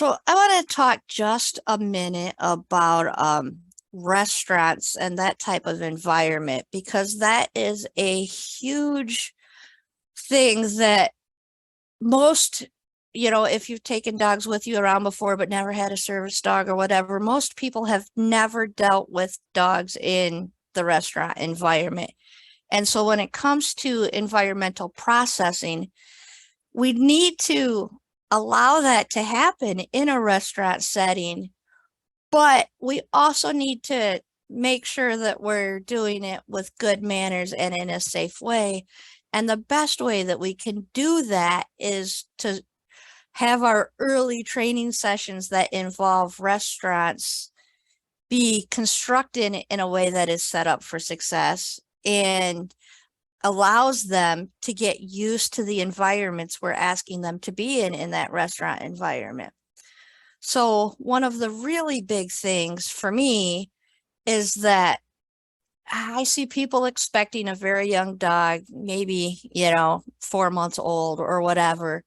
So I want to talk just a minute about restaurants and that type of environment because that is a huge thing that most, if you've taken dogs with you around before but never had a service dog or whatever, most people have never dealt with dogs in the restaurant environment. And so when it comes to environmental processing, we need to allow that to happen in a restaurant setting, but we also need to make sure that we're doing it with good manners and in a safe way. And the best way that we can do that is to have our early training sessions that involve restaurants be constructed in a way that is set up for success and allows them to get used to the environments we're asking them to be in that restaurant environment. So one of the really big things for me is that I see people expecting a very young dog, maybe, 4 months old or whatever,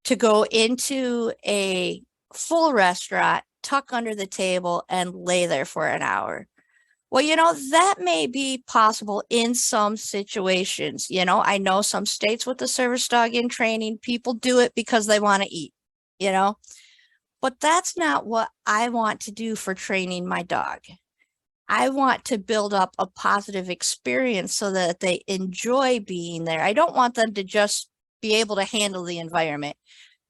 to go into a full restaurant, tuck under the table, and lay there for an hour. Well, that may be possible in some situations. I know some states with the service dog in training, people do it because they want to eat, you know, but that's not what I want to do for training my dog. I want to build up a positive experience so that they enjoy being there. I don't want them to just be able to handle the environment.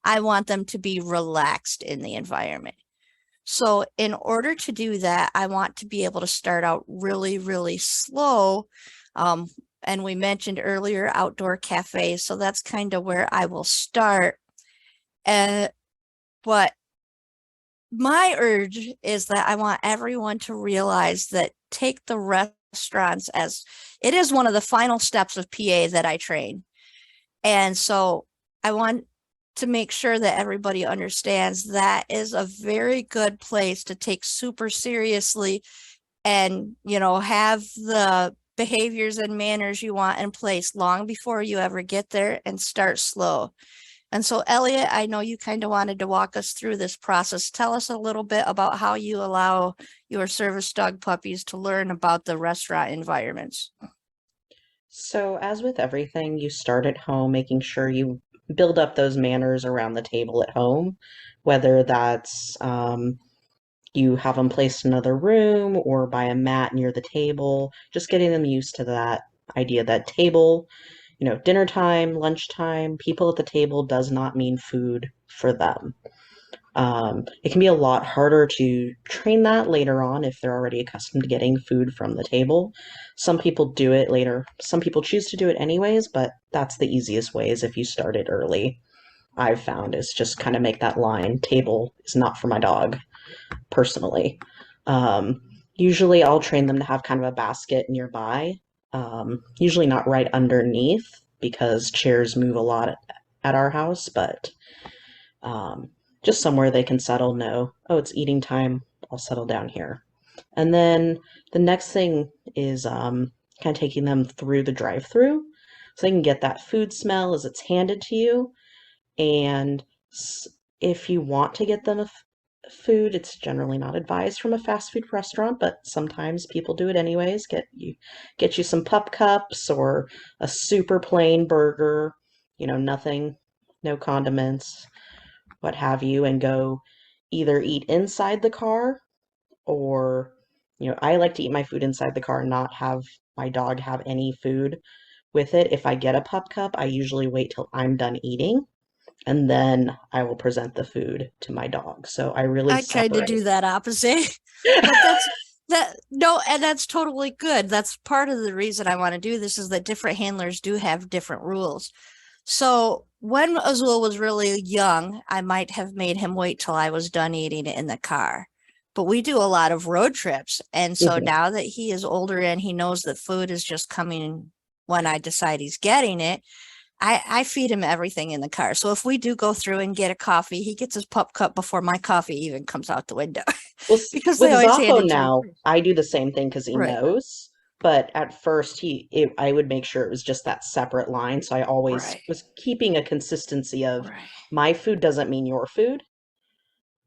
I want them to be relaxed in the environment. So in order to do that, I want to be able to start out really, really slow. And we mentioned earlier outdoor cafes. So that's kind of where I will start. But my urge is that I want everyone to realize that take the restaurants as it is one of the final steps of PA that I train. And so I want to make sure that everybody understands that is a very good place to take super seriously and, have the behaviors and manners you want in place long before you ever get there and start slow. And so, Elliot, I know you kind of wanted to walk us through this process. Tell us a little bit about how you allow your service dog puppies to learn about the restaurant environments. So, as with everything, you start at home, making sure you build up those manners around the table at home, whether that's you have them placed in another room or by a mat near the table, just getting them used to that idea that table, dinner time, lunchtime, people at the table does not mean food for them. It can be a lot harder to train that later on if they're already accustomed to getting food from the table. Some people do it later. Some people choose to do it anyways, but that's the easiest way is if you start it early. I've found is just kind of make that line, table is not for my dog, personally. Usually I'll train them to have kind of a basket nearby, usually not right underneath because chairs move a lot at our house, but um, just somewhere they can settle, know, oh, it's eating time, I'll settle down here. And then the next thing is kind of taking them through the drive-through so they can get that food smell as it's handed to you. And if you want to get them food, it's generally not advised from a fast food restaurant, but sometimes people do it anyways. Get you some pup cups or a super plain burger, nothing, no condiments, what have you, and go either eat inside the car or, I like to eat my food inside the car and not have my dog have any food with it. If I get a pup cup, I usually wait till I'm done eating and then I will present the food to my dog. So I really I tried to separate. do that opposite, but no, and that's totally good. That's part of the reason I want to do this is that different handlers do have different rules. So when Azul was really young, I might have made him wait till I was done eating it in the car. But we do a lot of road trips. And so Mhm. now that he is older and he knows that food is just coming when I decide he's getting it, I feed him everything in the car. So if we do go through and get a coffee, he gets his pup cup before my coffee even comes out the window Well, because with they always hand Zappo it to me now, first. I do the same thing because he Right, knows. But at first, I would make sure it was just that separate line. So I always right, was keeping a consistency of right. my food doesn't mean your food.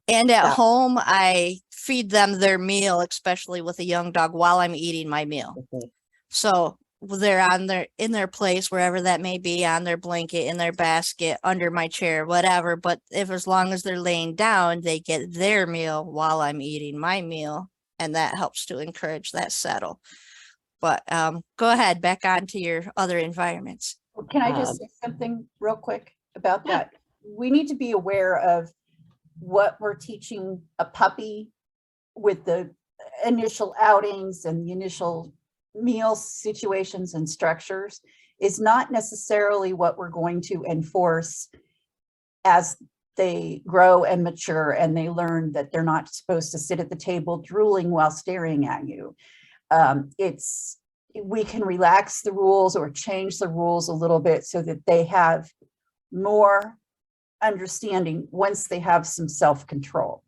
And at That, home, I feed them their meal, especially with a young dog, while I'm eating my meal. mhm. So they're on their in their place, wherever that may be, on their blanket, in their basket, under my chair, whatever. But if as long as they're laying down, they get their meal while I'm eating my meal, and that helps to encourage that settle. But go ahead, back on to your other environments. Can I just Um, say something real quick about yeah, that? We need to be aware of what we're teaching a puppy with the initial outings and the initial meal situations and structures is not necessarily what we're going to enforce as they grow and mature and they learn that they're not supposed to sit at the table drooling while staring at you. It's we can relax the rules or change the rules a little bit so that they have more understanding once they have some self-control,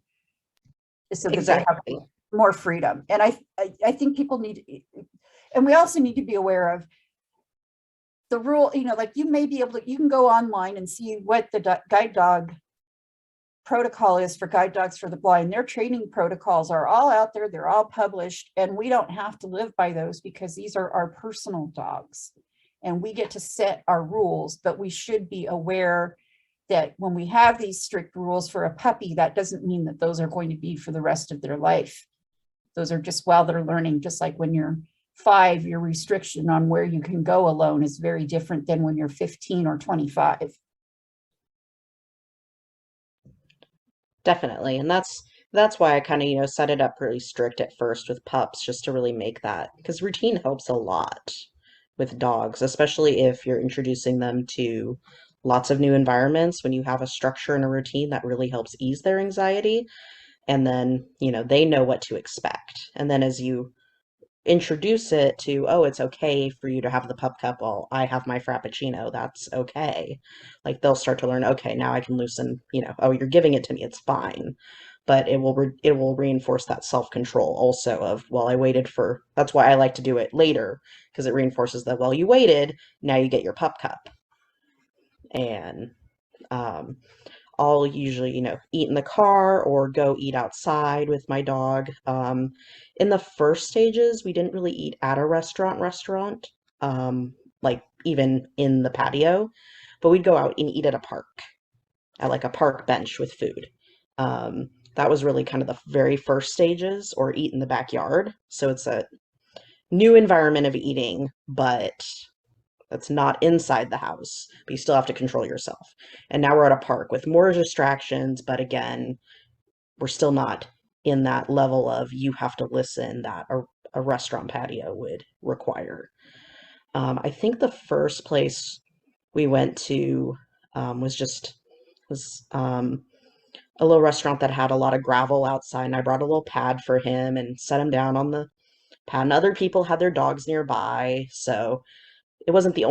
so that they have exactly. more freedom. And I think people need, and we also need to be aware of the rule, like you may be able to, you can go online and see what the guide dog protocol is for guide dogs for the blind. Their training protocols are all out there. They're all published, and we don't have to live by those because these are our personal dogs and we get to set our rules. But we should be aware that when we have these strict rules for a puppy, that doesn't mean that those are going to be for the rest of their life. Those are just while they're learning. Just like when you're 5, your restriction on where you can go alone is very different than when you're 15 or 25. Definitely. And that's why I kind of, set it up really strict at first with pups, just to really make that, because routine helps a lot with dogs, especially if you're introducing them to lots of new environments. When you have a structure and a routine, that really helps ease their anxiety. And then, they know what to expect. And then as you introduce it to, oh, it's okay for you to have the pup cup while I have my frappuccino. That's okay. Like they'll start to learn, okay, now I can loosen, oh, you're giving it to me, it's fine. But it will reinforce that self-control also of, well, I waited for, that's why I like to do it later, because it reinforces that, well, you waited, now you get your pup cup. And um, I'll usually, eat in the car or go eat outside with my dog. In the first stages, we didn't really eat at a restaurant, um, like even in the patio, but we'd go out and eat at a park, at like a park bench with food. That was really kind of the very first stages, or eat in the backyard. So it's a new environment of eating, but that's not inside the house, but you still have to control yourself. And now we're at a park with more distractions, but again, we're still not in that level of you have to listen that a restaurant patio would require. I think the first place we went to was a little restaurant that had a lot of gravel outside, and I brought a little pad for him and set him down on the pad. And other people had their dogs nearby, so he wasn't the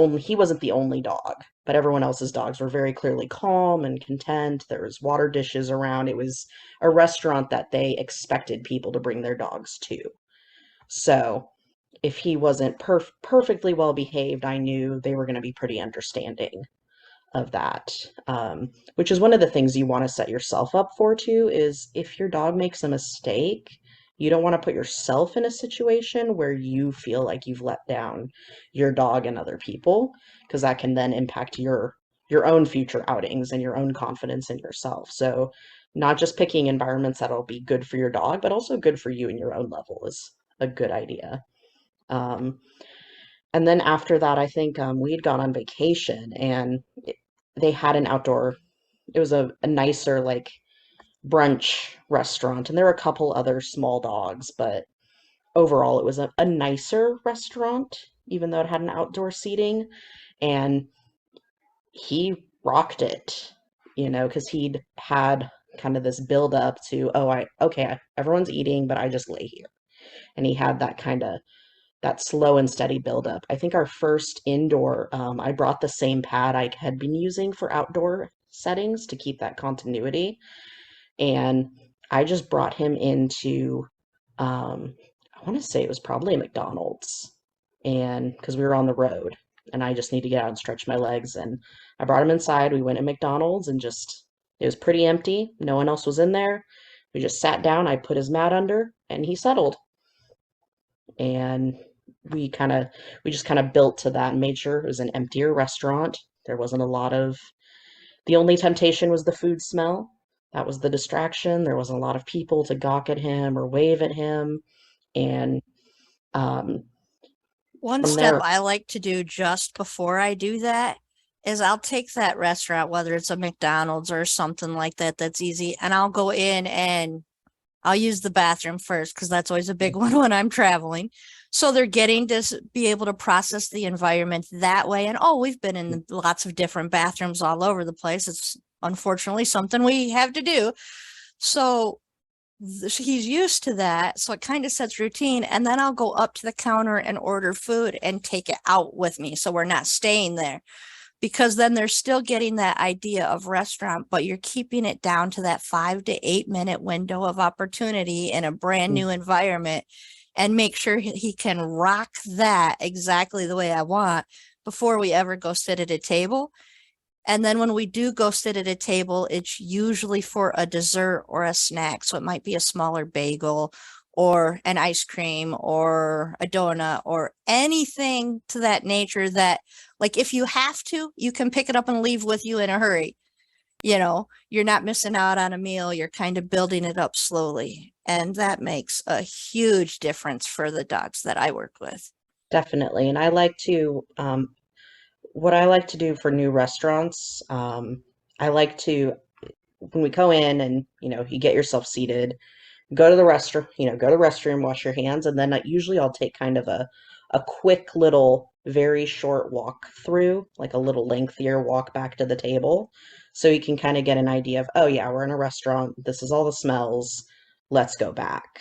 only dog, but everyone else's dogs were very clearly calm and content. There was water dishes around. It was a restaurant that they expected people to bring their dogs to. So if he wasn't perfectly well behaved, I knew they were going to be pretty understanding of that. Which is one of the things you want to set yourself up for too, is if your dog makes a mistake, you don't want to put yourself in a situation where you feel like you've let down your dog and other people, because that can then impact your own future outings and your own confidence in yourself. So not just picking environments that'll be good for your dog, but also good for you and your own level is a good idea. Um, and then after that, I think we had gone on vacation, and they had an outdoor, it was a nicer, like, brunch restaurant. And there were a couple other small dogs, but overall, it was a nicer restaurant, even though it had an outdoor seating. And he rocked it, because he'd had kind of this build up to, oh, okay, everyone's eating, but I just lay here. And he had that kind of that slow and steady buildup. I think our first indoor, I brought the same pad I had been using for outdoor settings to keep that continuity. And I just brought him into, I want to say it was probably a McDonald's. And because we were on the road and I just need to get out and stretch my legs. And I brought him inside. We went to McDonald's and just It was pretty empty. No one else was in there. We just sat down. I put his mat under and he settled. And we just kind of built to that and made sure it was an emptier restaurant. There wasn't a lot of, the only temptation was the food smell. That was the distraction. There wasn't a lot of people to gawk at him or wave at him. And um, One from step there, I like to do just before I do that is I'll take that restaurant, whether it's a McDonald's or something like that, that's easy, and I'll go in and I'll use the bathroom first because that's always a big one when I'm traveling. So they're getting to be able to process the environment that way. And oh, we've been in lots of different bathrooms all over the place. It's unfortunately something we have to do. So he's used to that. So it kind of sets routine. And then I'll go up to the counter and order food and take it out with me. So we're not staying there, because then they're still getting that idea of restaurant, but you're keeping it down to that 5 to 8 minute window of opportunity in a brand new environment, and make sure he can rock that exactly the way I want before we ever go sit at a table. And then when we do go sit at a table, it's usually for a dessert or a snack. So it might be a smaller bagel or an ice cream or a donut or anything to that nature that, like, if you have to, you can pick it up and leave with you in a hurry. You know, you're not missing out on a meal. You're kind of building it up slowly. And that makes a huge difference for the dogs that I work with. definitely. And I like to, what I like to do for new restaurants, I like to, when we go in and, you get yourself seated, go to the restroom, go to the restroom, wash your hands, and then usually I'll take kind of a quick little, very short walk through, like a little lengthier walk back to the table, so you can kind of get an idea of, oh yeah, we're in a restaurant, this is all the smells, let's go back.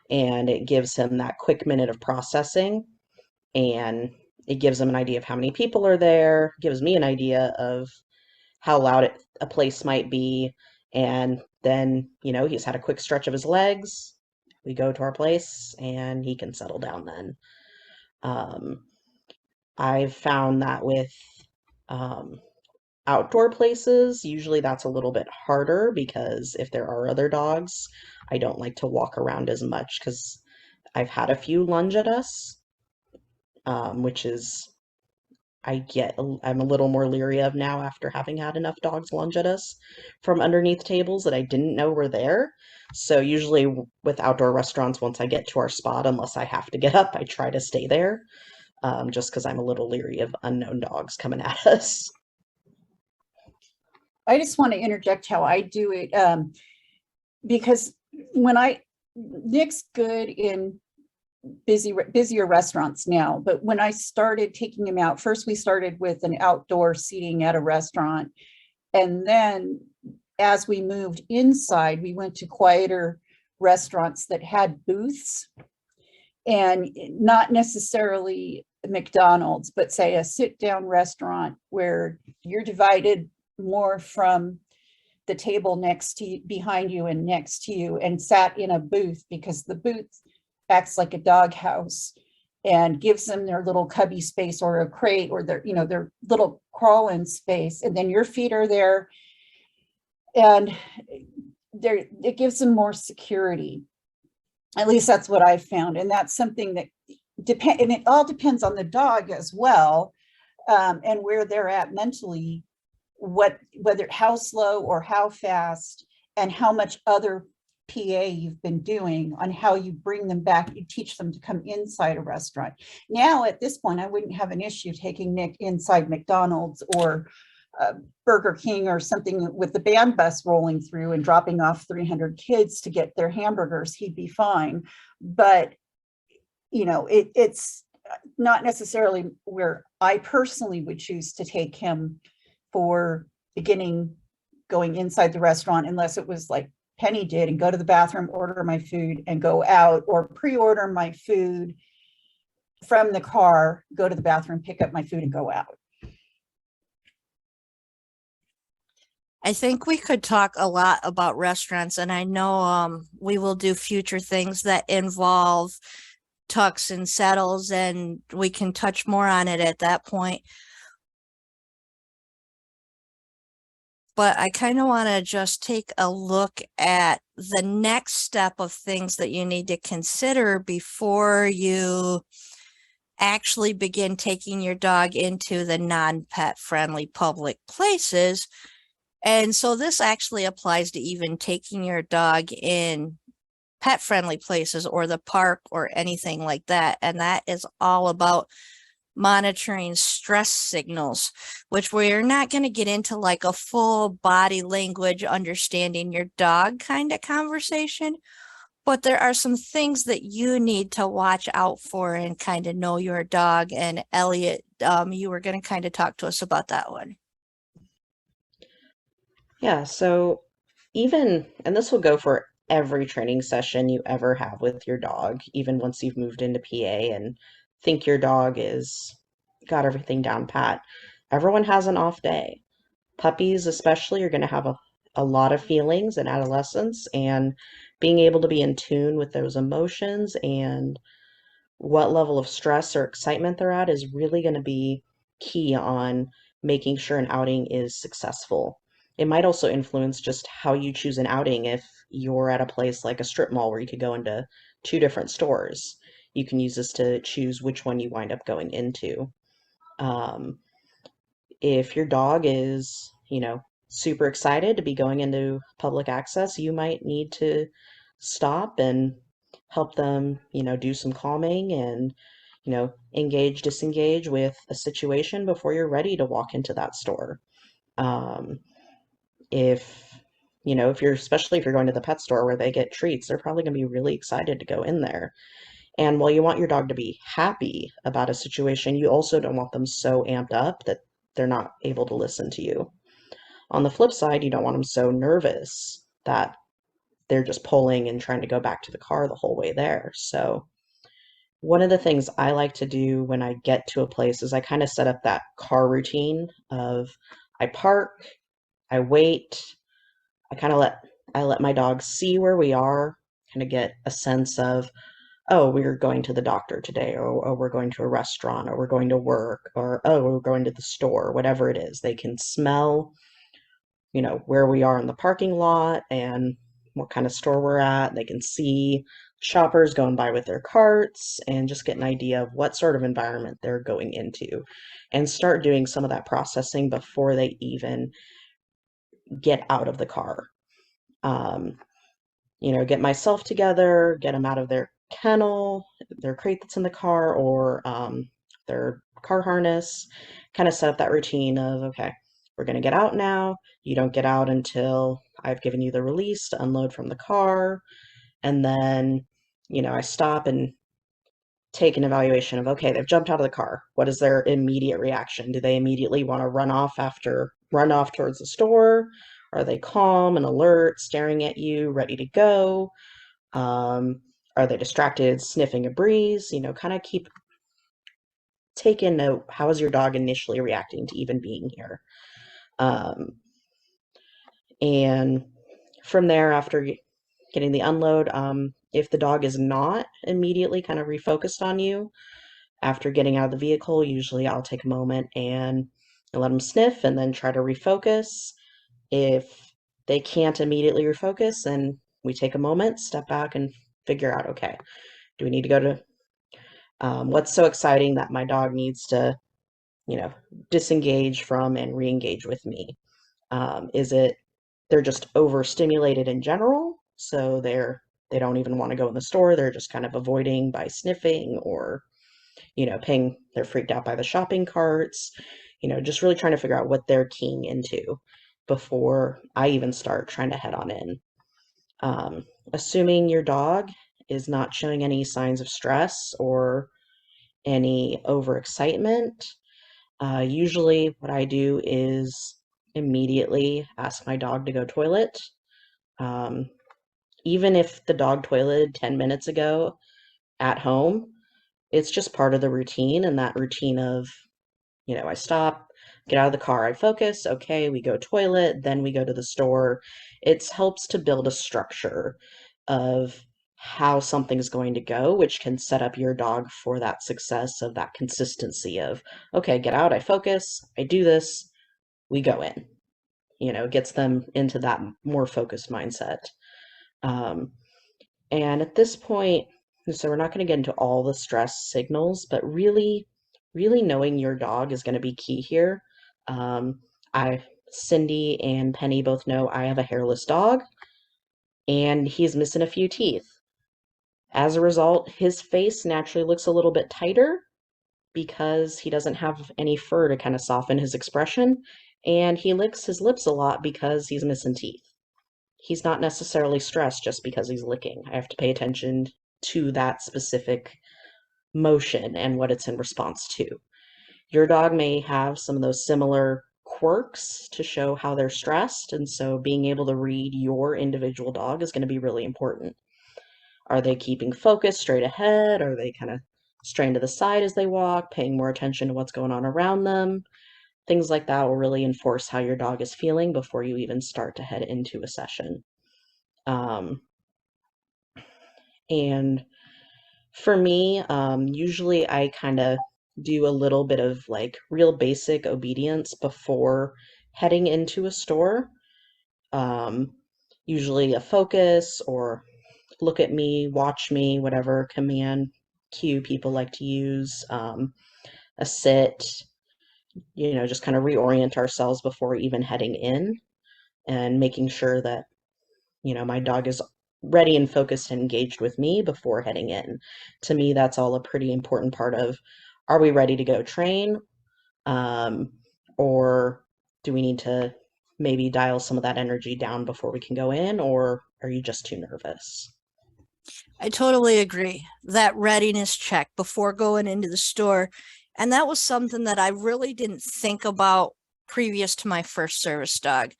And it gives him that quick minute of processing, and it gives him an idea of how many people are there, gives me an idea of how loud a place might be. And then, he's had a quick stretch of his legs. We go to our place and he can settle down then. I've found that with um, outdoor places, usually that's a little bit harder because if there are other dogs, I don't like to walk around as much because I've had a few lunge at us, which is I'm a little more leery of now after having had enough dogs lunge at us from underneath tables that I didn't know were there. So usually with outdoor restaurants, once I get to our spot, unless I have to get up, I try to stay there, just because I'm a little leery of unknown dogs coming at us. I just want to interject how I do it, because Nick's good in busier restaurants now, but when I started taking him out, first we started with an outdoor seating at a restaurant, and then as we moved inside, we went to quieter restaurants that had booths, and not necessarily McDonald's, but say a sit-down restaurant where you're divided more from the table next to you, behind you and next to you, and sat in a booth, because the booth acts like a dog house and gives them their little cubby space or a crate or their little crawl in space. And then your feet are there, and it gives them more security. At least that's what I've found. And that's something that and it all depends on the dog as well, and where they're at mentally, whether how slow or how fast, and how much other PA you've been doing on how you bring them back, you teach them to come inside a restaurant. Now, at this point, I wouldn't have an issue taking Nick inside McDonald's or Burger King or something with the band bus rolling through and dropping off 300 kids to get their hamburgers. He'd be fine. But, it's not necessarily where I personally would choose to take him for beginning going inside the restaurant, unless it was like Penny did, and go to the bathroom, order my food and go out, or pre-order my food from the car, go to the bathroom, pick up my food and go out. I think we could talk a lot about restaurants, and I know we will do future things that involve tucks and settles, and we can touch more on it at that point. but I kind of want to just take a look at the next step of things that you need to consider before you actually begin taking your dog into the non-pet friendly public places. And so this actually applies to even taking your dog in pet friendly places or the park or anything like that. And that is all about monitoring stress signals, which we're not going to get into like a full body language understanding your dog kind of conversation, but there are some things that you need to watch out for and kind of know your dog. And Elliot, you were going to kind of talk to us about that one. Yeah, so and this will go for every training session you ever have with your dog, even once you've moved into PA and think your dog is got everything down pat. Everyone has an off day. Puppies, especially, are going to have a lot of feelings in adolescence, and being able to be in tune with those emotions and what level of stress or excitement they're at is really going to be key on making sure an outing is successful. It might also influence just how you choose an outing if you're at a place like a strip mall where you could go into two different stores. You can use this to choose which one you wind up going into. Um, if your dog is, super excited to be going into public access, you might need to stop and help them, do some calming and, disengage with a situation before you're ready to walk into that store. Um, if, especially if you're going to the pet store where they get treats, they're probably going to be really excited to go in there. And while you want your dog to be happy about a situation, you also don't want them so amped up that they're not able to listen to you. On the flip side, you don't want them so nervous that they're just pulling and trying to go back to the car the whole way there. So, one of the things I like to do when I get to a place is I kind of set up that car routine of I park, I wait, I let my dog see where we are, kind of get a sense of, oh, we're going to the doctor today, or oh, we're going to a restaurant, or we're going to work, or oh, we're going to the store, whatever it is. They can smell, where we are in the parking lot and what kind of store we're at. They can see shoppers going by with their carts and just get an idea of what sort of environment they're going into and start doing some of that processing before they even get out of the car. Um, get myself together, get them out of their kennel, their crate that's in the car, or their car harness, kind of set up that routine of, okay, we're going to get out now. You don't get out until I've given you the release to unload from the car. And then, I stop and take an evaluation of, okay, they've jumped out of the car. What is their immediate reaction? Do they immediately want to run off towards the store? Are they calm and alert, staring at you, ready to go? Are they distracted, sniffing a breeze? Kind of take in note, how is your dog initially reacting to even being here? Um, and from there, after getting the unload, if the dog is not immediately kind of refocused on you, after getting out of the vehicle, usually I'll take a moment and let them sniff and then try to refocus. If they can't immediately refocus, then we take a moment, step back, and figure out, okay, do we need to go to what's so exciting that my dog needs to, disengage from and re-engage with me? Is it they're just overstimulated in general, so they don't even want to go in the store, they're just kind of avoiding by sniffing, or they're freaked out by the shopping carts, just really trying to figure out what they're keying into before I even start trying to head on in. Assuming your dog is not showing any signs of stress or any overexcitement, usually what I do is immediately ask my dog to go toilet. Um, Even if the dog toileted 10 minutes ago at home, it's just part of the routine, and that routine of, I stop, get out of the car, I focus, okay, we go toilet, then we go to the store. It helps to build a structure of how something's going to go, which can set up your dog for that success of that consistency of, okay, get out, I focus, I do this, we go in. gets them into that more focused mindset. And at this point, so we're not going to get into all the stress signals, but really, really knowing your dog is going to be key here. Cindy and Penny both know I have a hairless dog, and he's missing a few teeth. As a result, his face naturally looks a little bit tighter because he doesn't have any fur to kind of soften his expression, and he licks his lips a lot because he's missing teeth. He's not necessarily stressed just because he's licking. I have to pay attention to that specific motion and what it's in response to. Your dog may have some of those similar quirks to show how they're stressed, and so being able to read your individual dog is going to be really important. Are they keeping focus straight ahead? Are they kind of straying to the side as they walk, paying more attention to what's going on around them? Things like that will really enforce how your dog is feeling before you even start to head into a session. And for me, usually I kind of do a little bit of like real basic obedience before heading into a store. Usually a focus or look at me, watch me, whatever command cue people like to use, a sit, just kind of reorient ourselves before even heading in and making sure that, my dog is ready and focused and engaged with me before heading in. To me, that's all a pretty important part of, are we ready to go train? Or do we need to maybe dial some of that energy down before we can go in, or are you just too nervous? I totally agree. That readiness check before going into the store. And that was something that I really didn't think about previous to my first service dog.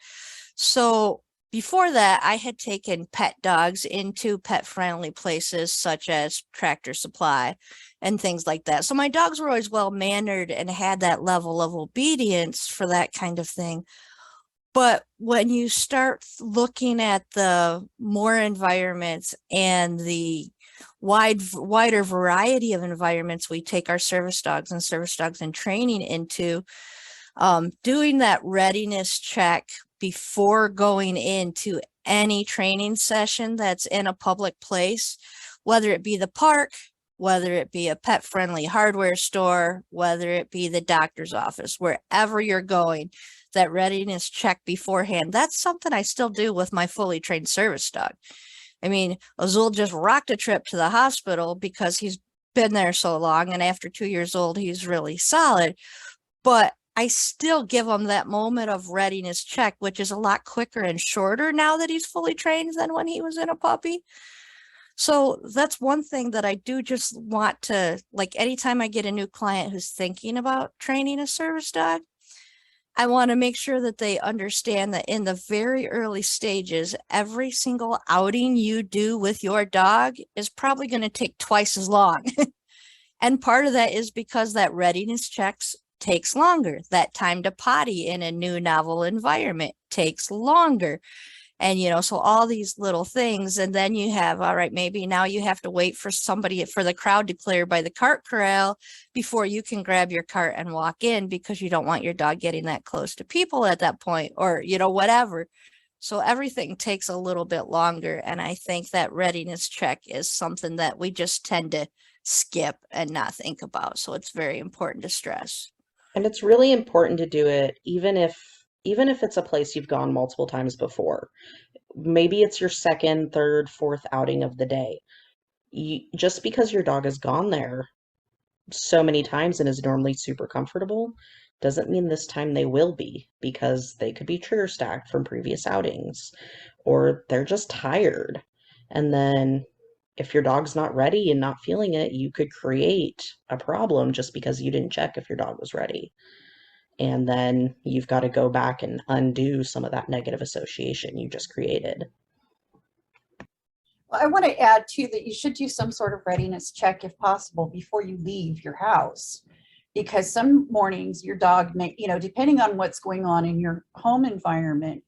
So before that, I had taken pet dogs into pet-friendly places such as Tractor Supply and things like that. So my dogs were always well-mannered and had that level of obedience for that kind of thing. But when you start looking at the more environments and the wider variety of environments we take our service dogs in training into, doing that readiness check before going into any training session that's in a public place, whether it be the park, whether it be a pet-friendly hardware store, whether it be the doctor's office, wherever you're going, that readiness check beforehand. That's something I still do with my fully trained service dog. I mean, Azul just rocked a trip to the hospital because he's been there so long, and after 2 years old, he's really solid. But I still give him that moment of readiness check, which is a lot quicker and shorter now that he's fully trained than when he was in a puppy. So that's one thing that I do just want to, like, anytime I get a new client who's thinking about training a service dog, I want to make sure that they understand that in the very early stages, every single outing you do with your dog is probably going to take twice as long. And part of that is because that readiness checks takes longer. That time to potty in a new novel environment takes longer. And, so all these little things. And then you have, all right, maybe now you have to wait for the crowd to clear by the cart corral before you can grab your cart and walk in because you don't want your dog getting that close to people at that point or, whatever. So everything takes a little bit longer. And I think that readiness check is something that we just tend to skip and not think about. So it's very important to stress. And it's really important to do it even if it's a place you've gone multiple times before. Maybe it's your second, third, fourth outing of the day. Just because your dog has gone there so many times and is normally super comfortable doesn't mean this time they will be, because they could be trigger stacked from previous outings, or they're just tired. And then if your dog's not ready and not feeling it, you could create a problem just because you didn't check if your dog was ready. And then you've got to go back and undo some of that negative association you just created. Well, I want to add too that you should do some sort of readiness check if possible before you leave your house, because some mornings your dog may, depending on what's going on in your home environment,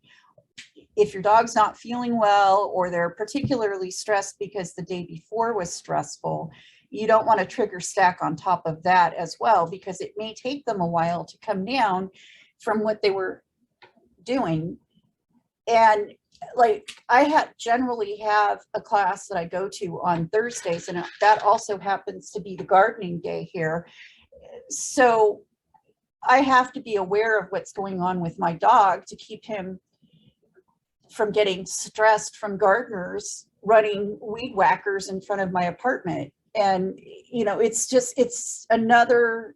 if your dog's not feeling well or they're particularly stressed because the day before was stressful, you don't want to trigger stack on top of that as well, because it may take them a while to come down from what they were doing And like generally have a class that I go to on Thursdays, and that also happens to be the gardening day here. So I have to be aware of what's going on with my dog to keep him from getting stressed from gardeners running weed whackers in front of my apartment. And, it's another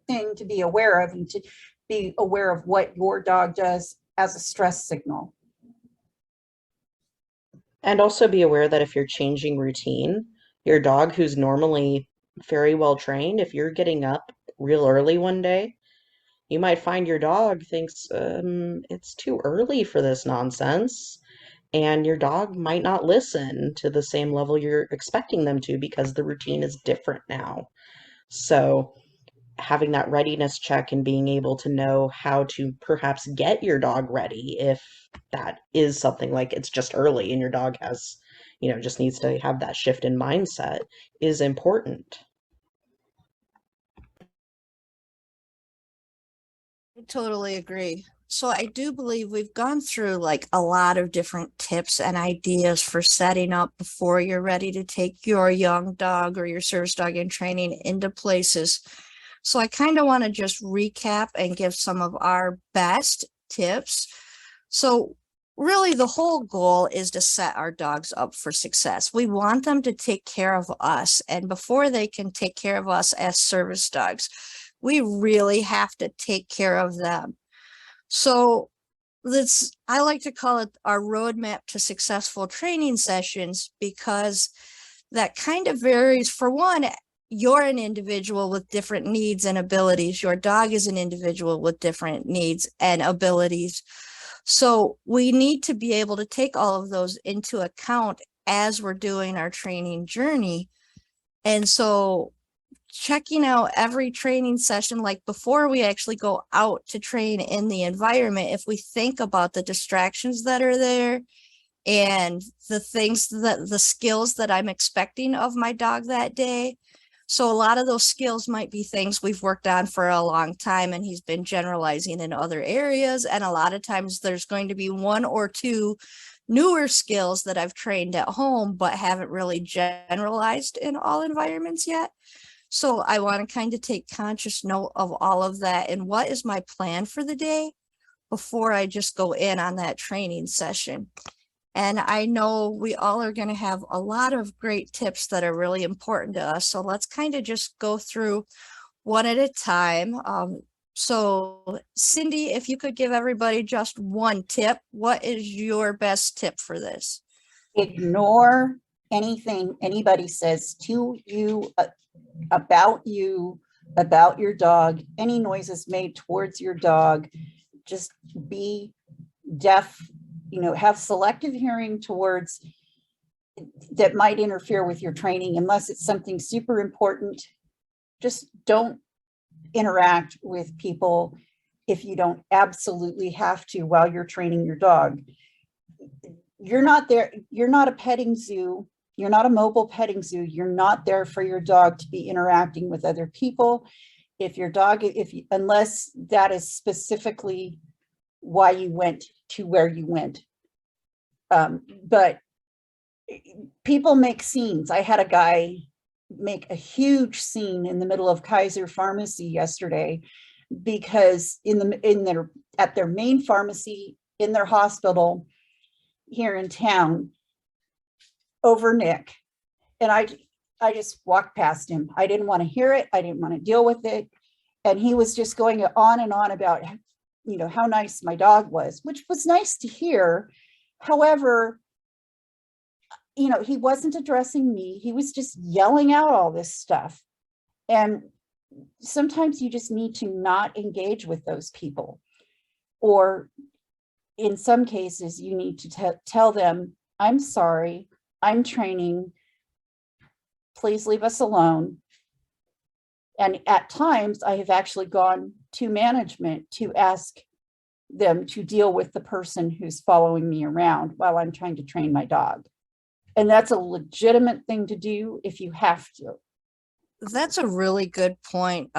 thing to be aware of, and to be aware of what your dog does as a stress signal. And also be aware that if you're changing routine, your dog who's normally very well trained, if you're getting up real early one day, you might find your dog thinks it's too early for this nonsense. And your dog might not listen to the same level you're expecting them to because the routine is different now. So having that readiness check and being able to know how to perhaps get your dog ready if that is something like it's just early and your dog has, just needs to have that shift in mindset is important. I totally agree. So I do believe we've gone through like a lot of different tips and ideas for setting up before you're ready to take your young dog or your service dog in training into places. So I kind of want to just recap and give some of our best tips. So really the whole goal is to set our dogs up for success. We want them to take care of us, and before they can take care of us as service dogs, we really have to take care of them. So I like to call it our roadmap to successful training sessions, because that kind of varies. For one, you're an individual with different needs and abilities. Your dog is an individual with different needs and abilities. So we need to be able to take all of those into account as we're doing our training journey. And so checking out every training session, like before we actually go out to train in the environment, if we think about the distractions that are there and the skills that I'm expecting of my dog that day. So a lot of those skills might be things we've worked on for a long time and he's been generalizing in other areas. And a lot of times there's going to be one or two newer skills that I've trained at home, but haven't really generalized in all environments yet. So I want to kind of take conscious note of all of that and what is my plan for the day before I just go in on that training session. And I know we all are going to have a lot of great tips that are really important to us. So let's kind of just go through one at a time. So Cindy, if you could give everybody just one tip, what is your best tip for this? Ignore anything anybody says to you, about your dog, any noises made towards your dog. Just be deaf, have selective hearing towards that might interfere with your training, unless it's something super important. Just don't interact with people if you don't absolutely have to while you're training your dog. You're not there. You're not a petting zoo. You're not a mobile petting zoo. You're not there for your dog to be interacting with other people. If your dog, unless that is specifically why you went to where you went. But people make scenes. I had a guy make a huge scene in the middle of Kaiser Pharmacy yesterday, because at their main pharmacy in their hospital here in town, over Nick, and I just walked past him. I didn't want to hear it. I didn't want to deal with it. And he was just going on and on about, how nice my dog was, which was nice to hear. However, he wasn't addressing me. He was just yelling out all this stuff. And sometimes you just need to not engage with those people. Or in some cases, you need to tell them, I'm sorry, I'm training, please leave us alone. And at times I have actually gone to management to ask them to deal with the person who's following me around while I'm trying to train my dog. And that's a legitimate thing to do if you have to. That's a really good point.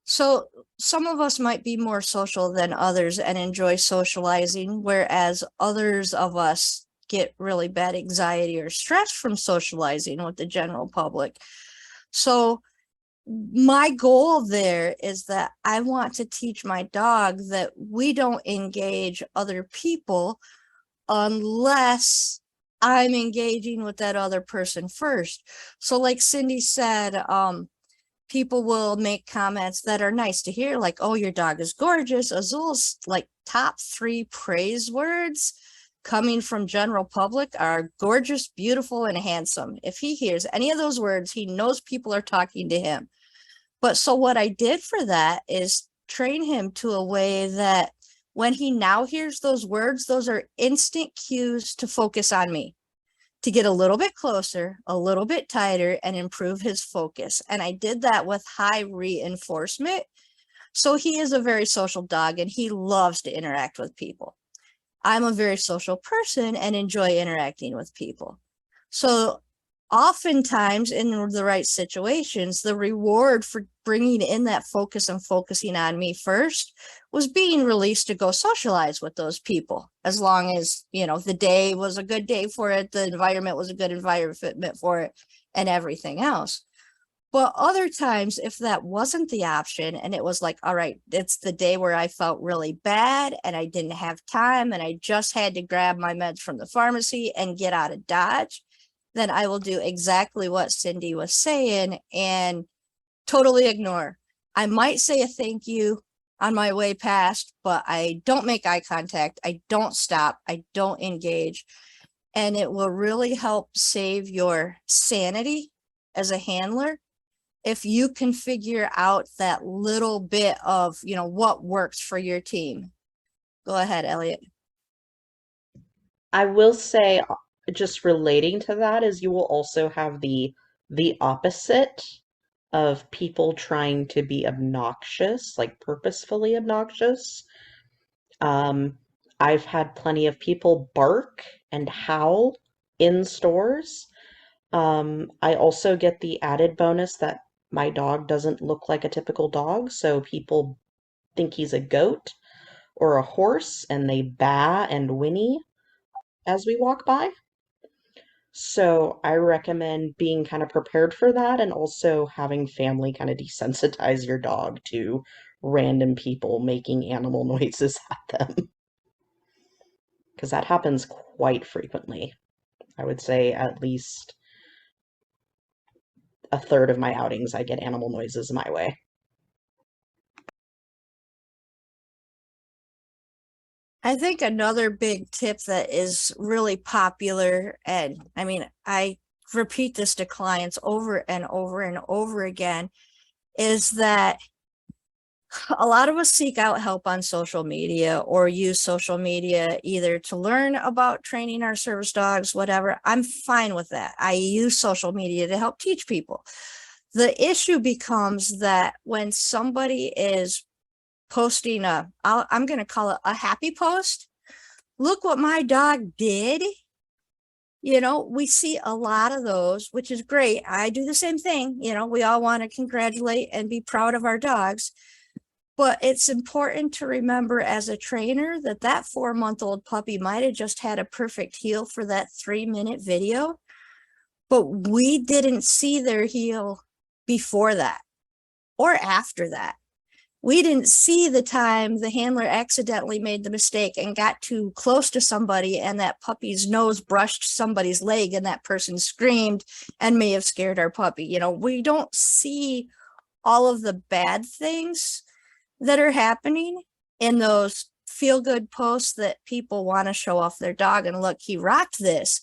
So some of us might be more social than others and enjoy socializing, whereas others of us get really bad anxiety or stress from socializing with the general public. So my goal there is that I want to teach my dog that we don't engage other people unless I'm engaging with that other person first. So like Cindy said, people will make comments that are nice to hear, like, oh, your dog is gorgeous. Azul's like top 3 praise words coming from general public are gorgeous, beautiful, and handsome. If he hears any of those words, he knows people are talking to him. But so what I did for that is train him to a way that when he now hears those words, those are instant cues to focus on me, to get a little bit closer, a little bit tighter, and improve his focus. And I did that with high reinforcement. So he is a very social dog and he loves to interact with people. I'm a very social person and enjoy interacting with people. So oftentimes in the right situations, the reward for bringing in that focus and focusing on me first was being released to go socialize with those people. As long as, you know, the day was a good day for it, the environment was a good environment for it, and everything else. But other times, if that wasn't the option and it was like, all right, it's the day where I felt really bad and I didn't have time and I just had to grab my meds from the pharmacy and get out of Dodge, then I will do exactly what Cindy was saying and totally ignore. I might say a thank you on my way past, but I don't make eye contact. I don't stop. I don't engage. And it will really help save your sanity as a handler if you can figure out that little bit of, you know, what works for your team. Go ahead, Elliot. I will say, just relating to that, is you will also have the opposite of people trying to be obnoxious, like purposefully obnoxious. I've had plenty of people bark and howl in stores. I also get the added bonus that my dog doesn't look like a typical dog, so people think he's a goat or a horse and they baa and whinny as we walk by. So I recommend being kind of prepared for that and also having family kind of desensitize your dog to random people making animal noises at them. Because that happens quite frequently. I would say at least a third of my outings, I get animal noises my way. I think another big tip that is really popular, and I mean, I repeat this to clients over and over and over again, is that a lot of us seek out help on social media or use social media either to learn about training our service dogs, whatever. I'm fine with that. I use social media to help teach people. The issue becomes that when somebody is posting I'm going to call it a happy post. Look what my dog did. You know, we see a lot of those, which is great. I do the same thing. You know, we all want to congratulate and be proud of our dogs. But it's important to remember as a trainer that that 4-month-old puppy might have just had a perfect heel for that 3-minute video, but we didn't see their heel before that or after that. We didn't see the time the handler accidentally made the mistake and got too close to somebody and that puppy's nose brushed somebody's leg and that person screamed and may have scared our puppy. You know, we don't see all of the bad things that are happening in those feel-good posts that people want to show off their dog and look, he rocked this.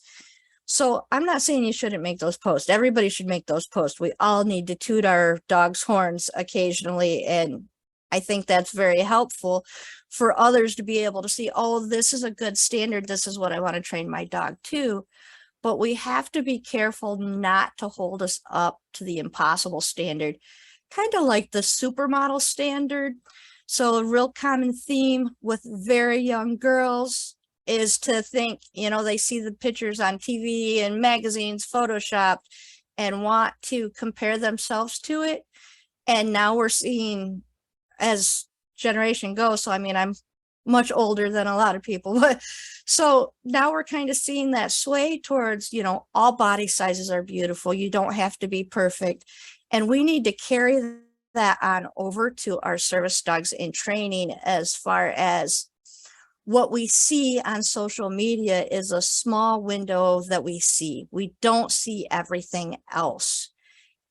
So I'm not saying you shouldn't make those posts. Everybody should make those posts. We all need to toot our dog's horns occasionally, and I think that's very helpful for others to be able to see, oh, this is a good standard. This is what I want to train my dog to. But we have to be careful not to hold us up to the impossible standard, kind of like the supermodel standard. So a real common theme with very young girls is to think, you know, they see the pictures on TV and magazines, photoshopped, and want to compare themselves to it. And now we're seeing, as generation goes, so I mean, I'm much older than a lot of people, but so now we're kind of seeing that sway towards, you know, all body sizes are beautiful. You don't have to be perfect. And we need to carry that on over to our service dogs in training, as far as what we see on social media is a small window that we see. We don't see everything else.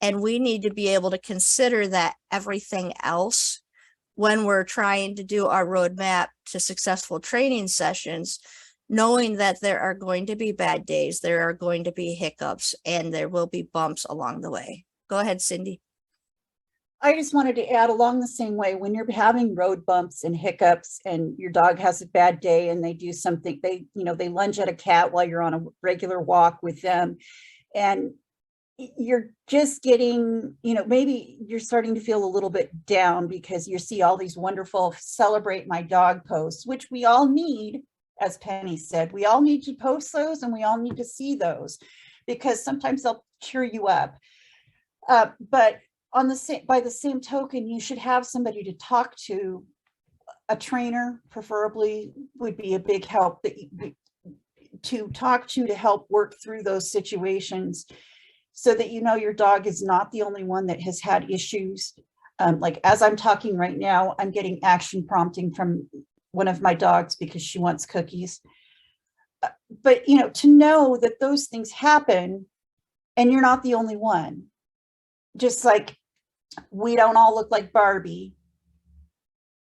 And we need to be able to consider that everything else when we're trying to do our roadmap to successful training sessions, knowing that there are going to be bad days, there are going to be hiccups, and there will be bumps along the way. Go ahead, Cindy. I just wanted to add, along the same way, when you're having road bumps and hiccups and your dog has a bad day and they do something, they lunge at a cat while you're on a regular walk with them, and you're just getting, maybe you're starting to feel a little bit down because you see all these wonderful celebrate my dog posts, which we all need. As Penny said, we all need to post those, and we all need to see those, because sometimes they'll cheer you up. But by the same token, you should have somebody to talk to. A trainer, preferably, would be a big help, to talk to help work through those situations, so that your dog is not the only one that has had issues. Like as I'm talking right now, I'm getting action prompting from one of my dogs because she wants cookies. But to know that those things happen and you're not the only one. Just like we don't all look like Barbie.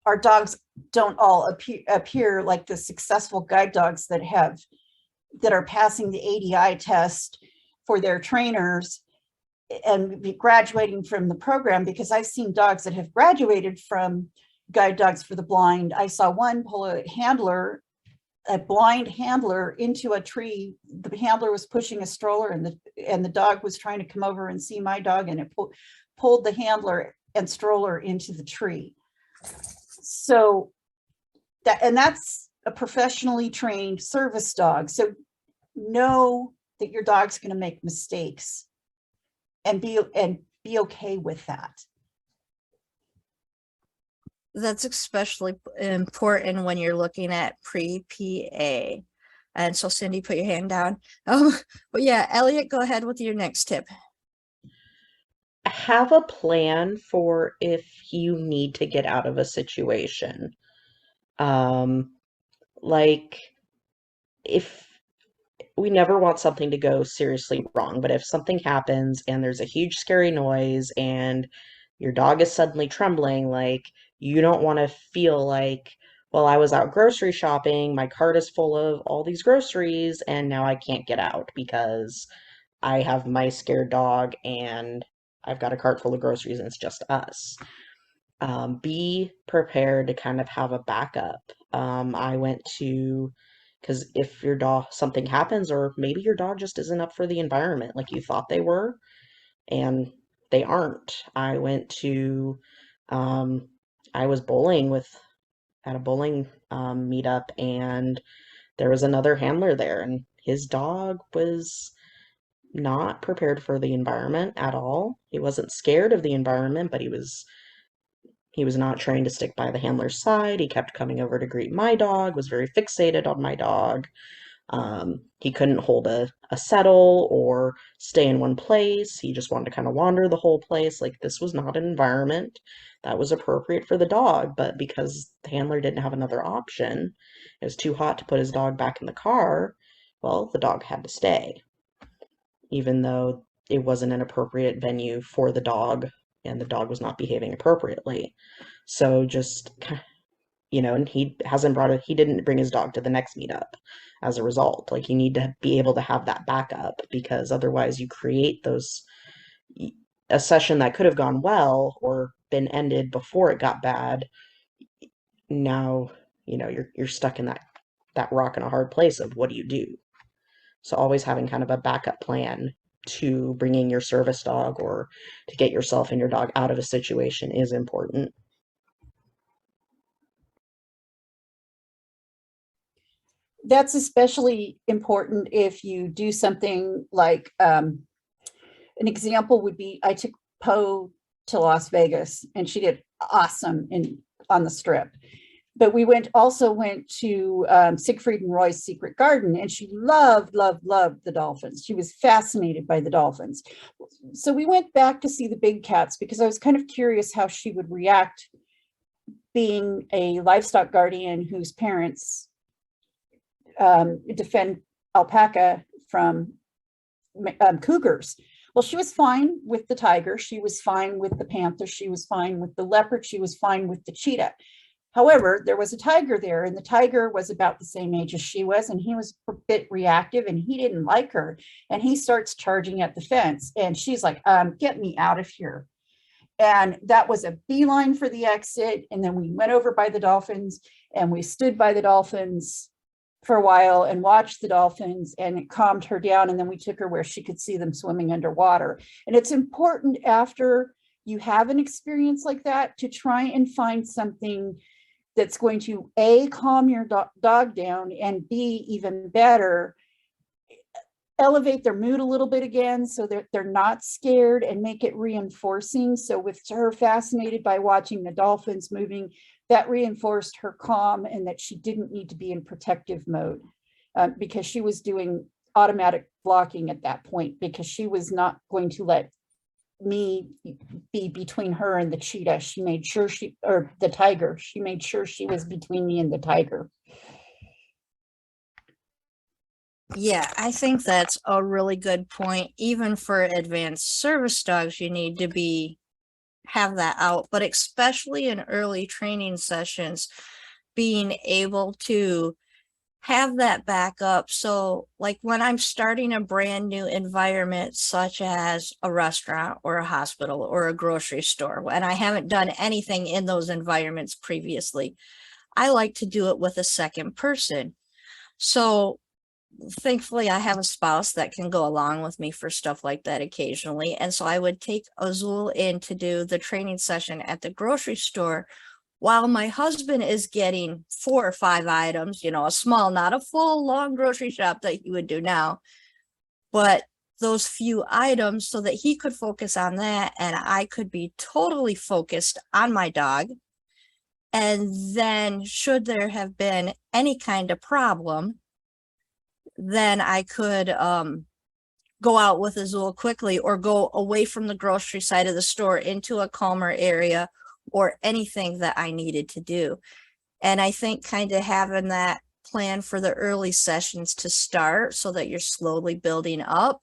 Our dogs don't all appear like the successful guide dogs that are passing the ADI test for their trainers and be graduating from the program, because I've seen dogs that have graduated from guide dogs for the blind. I saw one pull a blind handler into a tree. The handler was pushing a stroller, and the dog was trying to come over and see my dog, and it pulled the handler and stroller into the tree. So that's a professionally trained service dog. So know that your dog's going to make mistakes, and be okay with that. That's especially important when you're looking at pre-PA. And so Cindy, put your hand down. But yeah, Elliot, go ahead with your next tip. Have a plan for if you need to get out of a situation. Like if we never want something to go seriously wrong, but if something happens and there's a huge scary noise and your dog is suddenly trembling, like you don't want to feel like, well, I was out grocery shopping, my cart is full of all these groceries, and now I can't get out because I have my scared dog and I've got a cart full of groceries and it's just us. Be prepared to kind of have a backup. I went to, because if your dog, something happens, or maybe your dog just isn't up for the environment like you thought they were, and they aren't. I went to, I was at a bowling meetup, and there was another handler there, and his dog was not prepared for the environment at all. He wasn't scared of the environment, but he was not trained to stick by the handler's side. He kept coming over to greet my dog, was very fixated on my dog. He couldn't hold a settle or stay in one place. He just wanted to kind of wander the whole place. Like, this was not an environment that was appropriate for the dog, but because the handler didn't have another option, it was too hot to put his dog back in the car, well, the dog had to stay, even though it wasn't an appropriate venue for the dog and the dog was not behaving appropriately. So just, and he didn't bring his dog to the next meetup as a result. Like, you need to be able to have that backup, because otherwise you create a session that could have gone well or been ended before it got bad. Now, you're stuck in that rock and a hard place of what do you do? So always having kind of a backup plan to bringing your service dog or to get yourself and your dog out of a situation is important. That's especially important if you do something like an example would be, I took Poe to Las Vegas and she did awesome on the Strip. But we also went to Siegfried and Roy's Secret Garden, and she loved the dolphins. She was fascinated by the dolphins. So we went back to see the big cats because I was kind of curious how she would react being a livestock guardian whose parents defend alpaca from cougars. Well, she was fine with the tiger. She was fine with the panther. She was fine with the leopard. She was fine with the cheetah. However, there was a tiger there, and the tiger was about the same age as she was, and he was a bit reactive, and he didn't like her. And he starts charging at the fence, and she's like, get me out of here. And that was a beeline for the exit. And then we went over by the dolphins, and we stood by the dolphins for a while and watched the dolphins, and it calmed her down. And then we took her where she could see them swimming underwater. And it's important after you have an experience like that to try and find something that's going to A, calm your dog down, and B, even better, elevate their mood a little bit again so that they're not scared, and make it reinforcing. So with her fascinated by watching the dolphins moving, that reinforced her calm and that she didn't need to be in protective mode because she was doing automatic blocking at that point, because she was not going to let me be between her and the cheetah. She made sure or the tiger, she made sure she was between me and the tiger. Yeah, I think that's a really good point. Even for advanced service dogs, you need to have that out, but especially in early training sessions, being able to have that backup. So like when I'm starting a brand new environment, such as a restaurant or a hospital or a grocery store, and I haven't done anything in those environments previously, I like to do it with a second person. So thankfully I have a spouse that can go along with me for stuff like that occasionally. And so I would take Azul in to do the training session at the grocery store while my husband is getting 4 or 5 items, a small, not a full long grocery shop that he would do now, but those few items, so that he could focus on that and I could be totally focused on my dog. And then should there have been any kind of problem, then I could go out with Azul quickly or go away from the grocery side of the store into a calmer area or anything that I needed to do. And I think kind of having that plan for the early sessions to start so that you're slowly building up,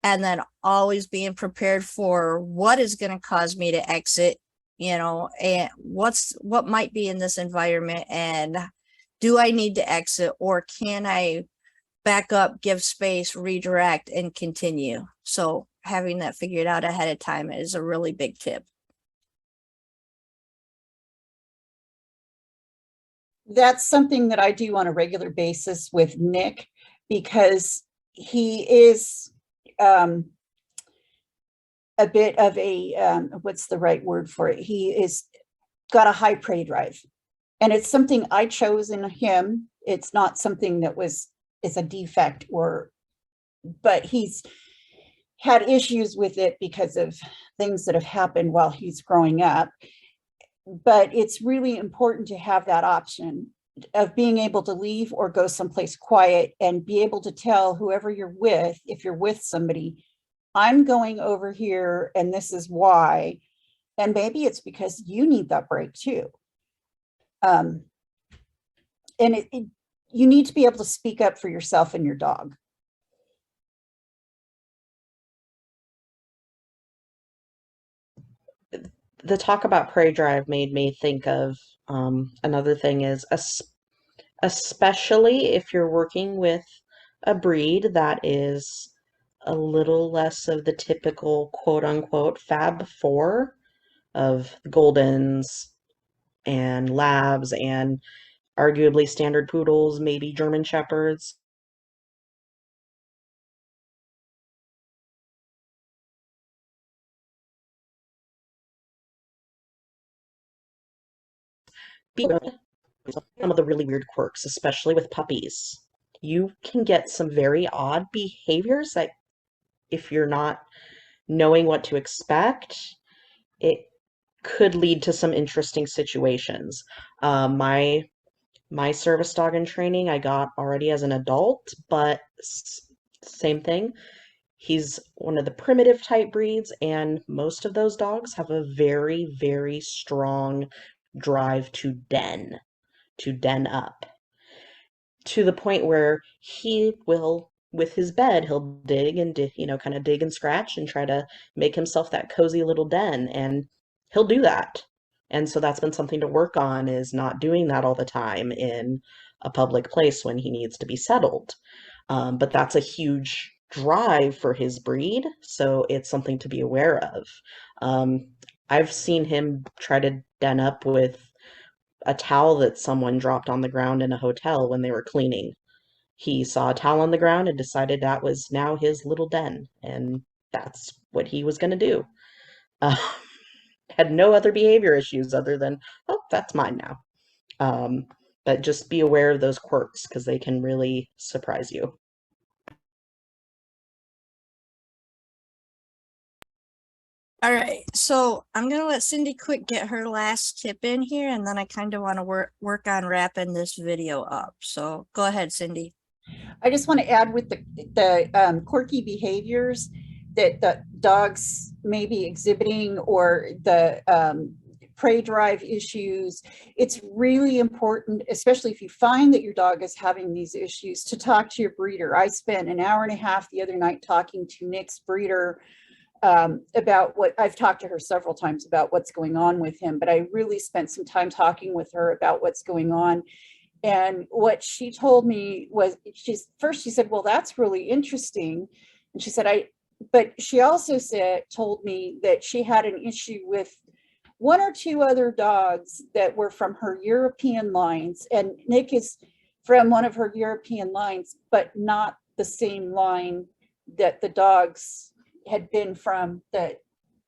and then always being prepared for what is going to cause me to exit, and what might be in this environment, and do I need to exit, or can I back up, give space, redirect, and continue? So having that figured out ahead of time is a really big tip. That's something that I do on a regular basis with Nick, because he is a bit of a, what's the right word for it? He is got a high prey drive, and it's something I chose in him. It's not something that is a defect, but he's had issues with it because of things that have happened while he's growing up. But it's really important to have that option of being able to leave or go someplace quiet and be able to tell whoever you're with, if you're with somebody, I'm going over here and this is why. And maybe it's because you need that break too. And you need to be able to speak up for yourself and your dog. The talk about prey drive made me think of another thing is, especially if you're working with a breed that is a little less of the typical quote unquote Fab Four of Goldens and Labs and arguably standard poodles, maybe German Shepherds. Some of the really weird quirks, especially with puppies. You can get some very odd behaviors that if you're not knowing what to expect, it could lead to some interesting situations. My service dog in training I got already as an adult, but same thing. He's one of the primitive type breeds, and most of those dogs have a very, very strong drive to den up, to the point where he will, with his bed, he'll dig and kind of dig and scratch and try to make himself that cozy little den, and he'll do that. And so that's been something to work on, is not doing that all the time in a public place when he needs to be settled. But that's a huge drive for his breed, so it's something to be aware of. I've seen him try to den up with a towel that someone dropped on the ground in a hotel when they were cleaning. He saw a towel on the ground and decided that was now his little den, and that's what he was going to do. Uh, had no other behavior issues other than, oh, that's mine now. But just be aware of those quirks because they can really surprise you. All right, so I'm gonna let Cindy quick get her last tip in here, and then I kind of want to work on wrapping this video up. So go ahead, Cindy. I just want to add with the quirky behaviors that the dogs may be exhibiting, or the prey drive issues. It's really important, especially if you find that your dog is having these issues, to talk to your breeder. I spent an hour and a half the other night talking to Nick's breeder about what I've talked to her several times about what's going on with him, but I really spent some time talking with her about what's going on. And what she told me was, she said, well, that's really interesting. And she said, but she also told me that she had an issue with one or two other dogs that were from her European lines. And Nick is from one of her European lines, but not the same line that the dogs had been from that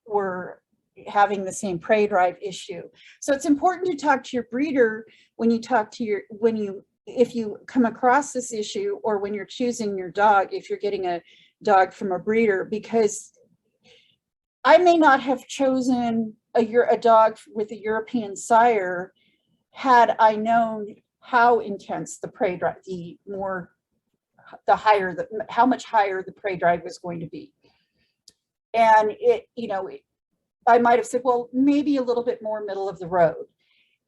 were having the same prey drive issue. So it's important to talk to your breeder when if you come across this issue, or when you're choosing your dog, if you're getting a dog from a breeder, because I may not have chosen a dog with a European sire had I known how intense the prey drive, how much higher the prey drive was going to be. And I might have said, well, maybe a little bit more middle of the road.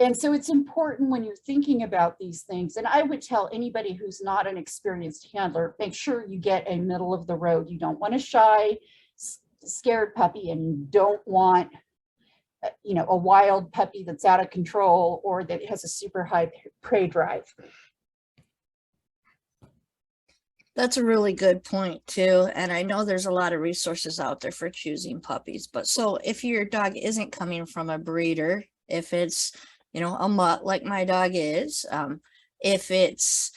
And so it's important when you're thinking about these things. And I would tell anybody who's not an experienced handler, make sure you get a middle of the road. You don't want a shy, scared puppy, and you don't want, a wild puppy that's out of control or that has a super high prey drive. That's a really good point too. And I know there's a lot of resources out there for choosing puppies. But so if your dog isn't coming from a breeder, if it's, a mutt like my dog is, if it's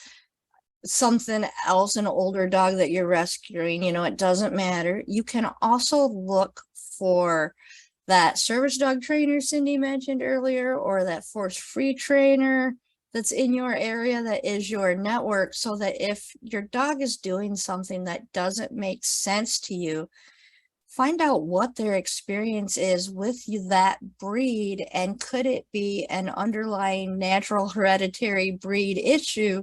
something else, an older dog that you're rescuing, it doesn't matter. You can also look for that service dog trainer Cindy mentioned earlier, or that force-free trainer that's in your area, that is your network, so that if your dog is doing something that doesn't make sense to you, find out what their experience is with that breed, and could it be an underlying natural hereditary breed issue,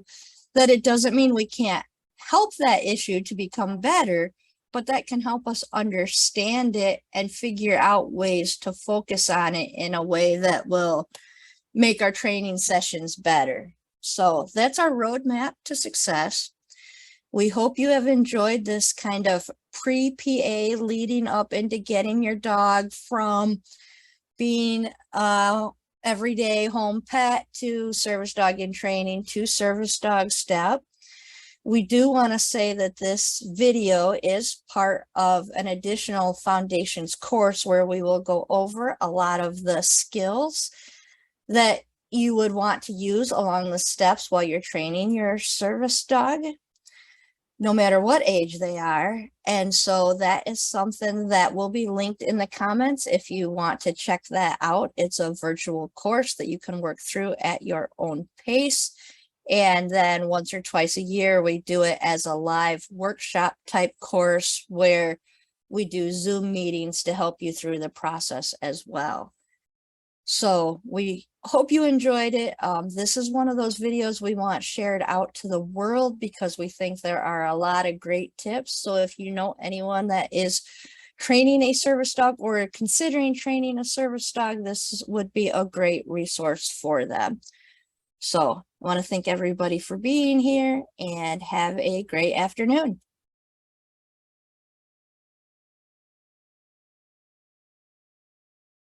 that it doesn't mean we can't help that issue to become better, but that can help us understand it and figure out ways to focus on it in a way that will make our training sessions better. So that's our roadmap to success. We hope you have enjoyed this kind of pre-PA leading up into getting your dog from being everyday home pet to service dog in training to service dog step. We do want to say that this video is part of an additional foundations course where we will go over a lot of the skills that you would want to use along the steps while you're training your service dog, no matter what age they are. And so that is something that will be linked in the comments if you want to check that out. It's a virtual course that you can work through at your own pace. And then once or twice a year, we do it as a live workshop type course where we do Zoom meetings to help you through the process as well. So we hope you enjoyed it. This is one of those videos we want shared out to the world because we think there are a lot of great tips. So if you know anyone that is training a service dog or considering training a service dog, this would be a great resource for them. So I want to thank everybody for being here and have a great afternoon.